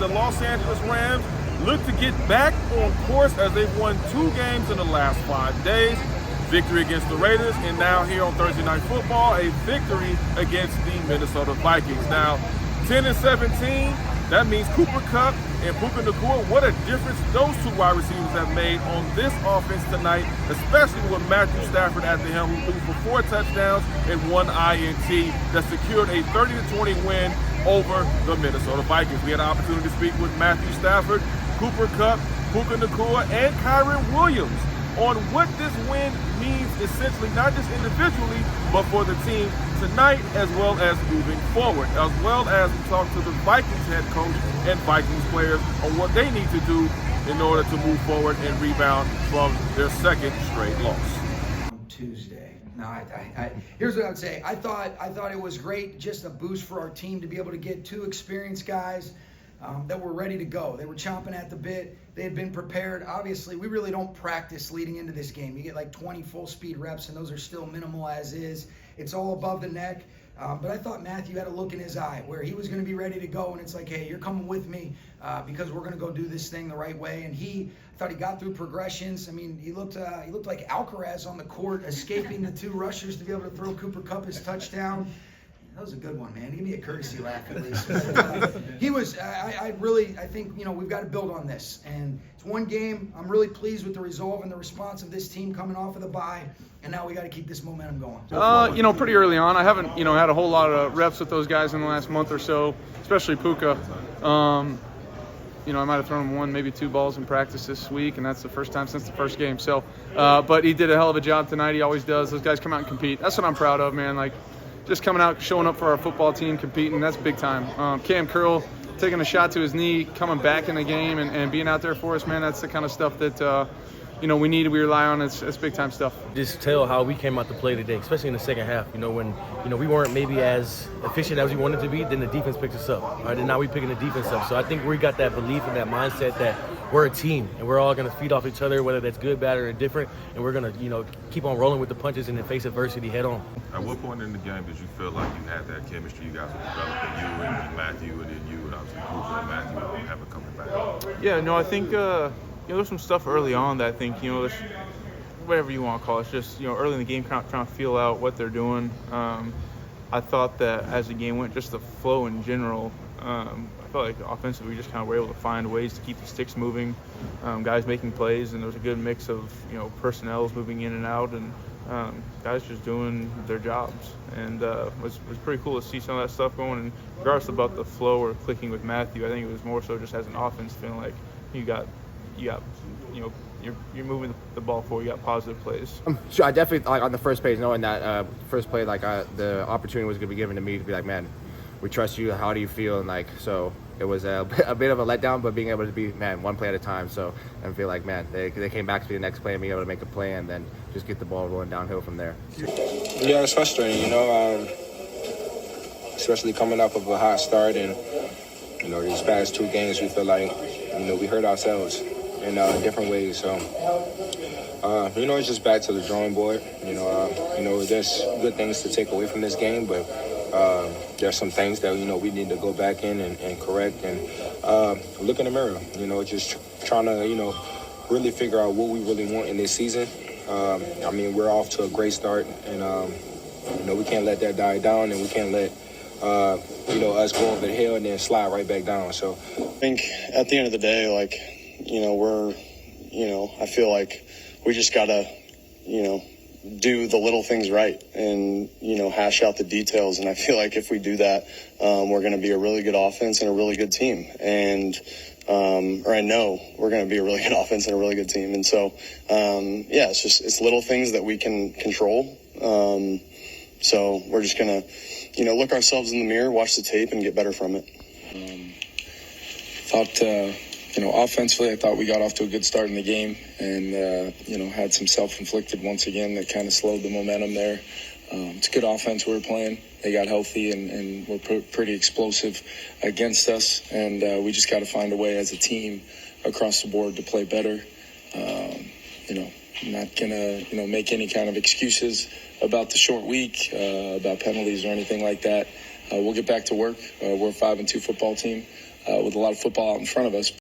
the Los Angeles Rams look to get back on course as they've won 2 games in the last 5 days. Victory against the Raiders, and now here on Thursday Night Football, a victory against the Minnesota Vikings. Now, 10-17, that means Kupp and Puka Nacua, what a difference those 2 wide receivers have made on this offense tonight, especially with Matthew Stafford at the helm, who threw for 4 touchdowns and 1 INT that secured a 30-20 win over the Minnesota Vikings. We had an opportunity to speak with Matthew Stafford, Cooper Kupp, Puka Nacua, and Kyren Williams on what this win means essentially, not just individually, but for the team tonight as well as moving forward, as well as we talk to the Vikings head coach and Vikings players on what they need to do in order to move forward and rebound from their 2nd straight loss. Tuesday. No, here's what I would say. I thought it was great, just a boost for our team to be able to get 2 experienced guys that were ready to go. They were chomping at the bit. They had been prepared. Obviously, we really don't practice leading into this game. You get like 20 full speed reps, and those are still minimal as is. It's all above the neck. But I thought Matthew had a look in his eye where he was going to be ready to go, and it's like, hey, you're coming with me because we're going to go do this thing the right way. And I thought he got through progressions. I mean, he looked like Alcaraz on the court, escaping the 2 rushers to be able to throw Cooper Kupp his touchdown. That was a good one, man. Give me a courtesy laugh at least. He was. I think we've got to build on this, and it's 1 game. I'm really pleased with the resolve and the response of this team coming off of the bye, and now we got to keep this momentum going. Pretty early on. I haven't, had a whole lot of reps with those guys in the last month or so, especially Puka. I might have thrown him 1, maybe 2 balls in practice this week, and that's the first time since the first game. So, but he did a hell of a job tonight. He always does. Those guys come out and compete. That's what I'm proud of, man. Like, just coming out, showing up for our football team, competing, that's big time. Cam Curl taking a shot to his knee, coming back in the game and being out there for us, man, that's the kind of stuff that, we need, we rely on. It's big time stuff. Just tell how we came out to play today, especially in the second half. When, we weren't maybe as efficient as we wanted to be, then the defense picked us up. All right, and now we're picking the defense up. So I think we got that belief and that mindset that we're a team and we're all going to feed off each other, whether that's good, bad, or indifferent. And we're going to, keep on rolling with the punches and then face adversity head on. At what point in the game did you feel like you had that chemistry you guys were developing, you and Matthew, and then you and obviously Puka and Matthew have it coming back? Yeah, no, I think, there's some stuff early on that I think, there's whatever you want to call it. It's just, early in the game trying to feel out what they're doing. I thought that as the game went, just the flow in general, I felt like offensively we just kind of were able to find ways to keep the sticks moving, guys making plays, and there was a good mix of, personnels moving in and out, and guys just doing their jobs. And it was pretty cool to see some of that stuff going. And regardless about the flow or clicking with Matthew, I think it was more so just as an offense feeling like you're moving the ball forward. You got positive plays. Sure, I definitely on the first page, knowing that first play, the opportunity was going to be given to me to be like, man, we trust you. How do you feel? And so it was a bit of a letdown, but being able to be, man, 1 play at a time. So I feel like, man, they came back to the next play and being able to make a play and then just get the ball rolling downhill from there. Yeah, it's frustrating, especially coming off of a hot start and these past 2 games we feel like we hurt ourselves in different ways. So, it's just back to the drawing board. There's good things to take away from this game, but there's some things that, we need to go back in and correct and look in the mirror, just trying to, really figure out what we really want in this season. We're off to a great start, and, we can't let that die down, and we can't let, us go over the hill and then slide right back down. So I think at the end of the day, I feel like we just got to, do the little things right and, hash out the details. And I feel like if we do that, we're going to be a really good offense and a really good team. And, or I know we're going to be a really good offense and a really good team. And so, it's little things that we can control. So we're just going to, look ourselves in the mirror, watch the tape, and get better from it. Offensively, I thought we got off to a good start in the game and, had some self-inflicted once again that kind of slowed the momentum there. It's a good offense we were playing. They got healthy and were pretty explosive against us. And we just got to find a way as a team across the board to play better. I'm not going to, make any kind of excuses about the short week, about penalties or anything like that. We'll get back to work. We're a 5-2 football team. with a lot of football out in front of us.